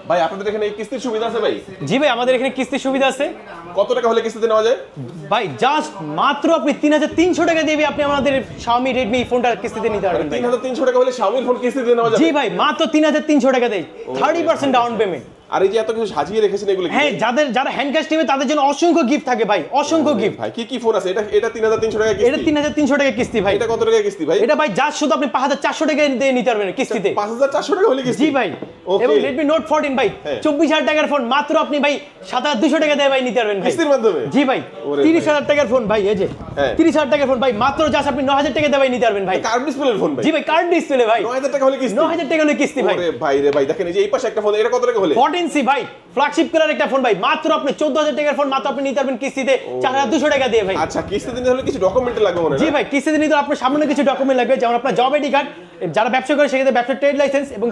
ভাই আপনাদের এখানে কিস্তির সুবিধা আছে ভাই? জি ভাই, আমাদের এখানে কিস্তির সুবিধা আছে। কত টাকা হলে কিস্তিতে নেওয়া যায়? ভাই জাস্ট মাত্র আপনি 3300 টাকা দিয়ে আপনি আমাদের Xiaomi Redmi ফোনটা কিস্তিতে নিতে পারবেন ভাই। 3300 টাকা হলে Xiaomi ফোন কিস্তিতে নেওয়া যাবে? জি ভাই, মাত্র 3300 টাকা দেয়, 30% ডাউন পেমেন্ট। আর এই যে এত কিছু সাজিয়ে রেখেছেন এগুলো কি? হ্যাঁ, যারা হ্যান্ড ক্যাশ নেবে তাদের জন্য অসংখ্য গিফট থাকে ভাই, অসংখ্য গিফট। ভাই কি ফোন আছে? এটা 3300 টাকা কিস্তি? এটা 3300 টাকা কিস্তি ভাই। এটা কত টাকা কিস্তি ভাই? এটা ভাই জাস্ট শুধু আপনি 5400 টাকা দিয়ে নিতে পারবেন কিস্তিতে। 5400 টাকা হলে কিস্তি? জি ভাই। এবং Redmi Note 14 ভাই 24000 টাকার ফোন মাত্র আপনি ভাই 7200 টাকা দিয়ে ভাই নিতে পারবেন ভাই কিস্তির মাধ্যমে? জি ভাই। 30000 টাকার ফোন ভাই, এই যে 30000 টাকার ফোন ভাই মাত্র জাস্ট আপনি 9000 টাকা দিয়ে ভাই নিতে পারবেন ভাই। কার্ড ডিসপ্লের ফোন ভাই? জি ভাই, কার্ড ডিসপ্লে ভাই। 9000 টাকা হলে কিস্তি? 9000 টাকা হলে কিস্তি ভাই। ওরে ভাই রে ভাই, দেখেন এই যে এই পাশে একটা ফোন, এটা কত টাকা হলে? 14C ভাই, ফ্ল্যাগশিপ কালার একটা ফোন ভাই, মাত্র আপনি 14000 টাকার ফোন মাত্র আপনি নিতে পারবেন কিস্তিতে 4200 টাকা দিয়ে ভাই। আচ্ছা, কিস্তিতে নিতে হলে কিছু ডকুমেন্ট লাগবে মনে হয়? জি ভাই, কিস্তিতে নিতে আপনার সামান্য কিছু ডকুমেন্ট লাগবে, যেমন আপনার জব আইডি কার্ড, যারা ব্যবসা করে সেক্ষেত্রে ব্যবসার ট্রেড লাইসেন্স, এবং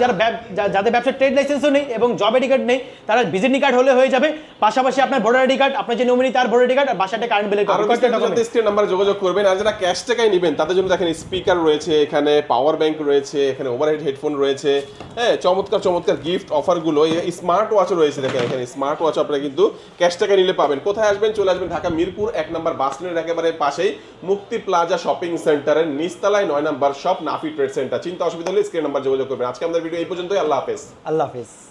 যাদের ব্যবসার ট্রেড লাইসেন্সও নেই এবং জব আইডি কার্ড নেই তারা ভিজিটিং কার্ড হলে হয়ে যাবে। পাশাপাশি আপনার ভোটার আইডি কার্ড, আপনার যে নমিনি তার ভোটার আইডি কার্ড, আর বাসাতে কারেন্ট বিলের কপি। স্ক্রিন নাম্বারে যোগাযোগ করবেন। আর যারা ক্যাশ টাকায় নেবেন তাদের জন্য দেখেন স্পিকার রয়েছে, এখানে পাওয়ার ব্যাংক রয়েছে, এখানে ওভারহেড হেডফোন রয়েছে, হ্যাঁ চমৎকার চমৎকার গিফট অফারগুলো। স্মার্ট ওয়াচও রয়েছে, দেখেন এখানে স্মার্ট ওয়াচ আপনারা কিন্তু ক্যাশ টাকা নিলে পাবেন। কোথায় আসবেন? চলে আসবেন ঢাকা মিরপুর 1 নম্বর বাস স্ট্যান্ডের একেবারে পাশেই মুক্তি প্লাজা শপিং সেন্টারের নিচতলায় 9 নম্বর শপ নাফি ট্রেড সেন্টার। চিন্তা অসুবিধা হলে স্ক্রিন নাম্বার যোগাযোগ করবেন। আজকে আমাদের ভিডিও এই পর্যন্তই। আল্লাহ হাফেজ। আল্লাহ হাফেজ।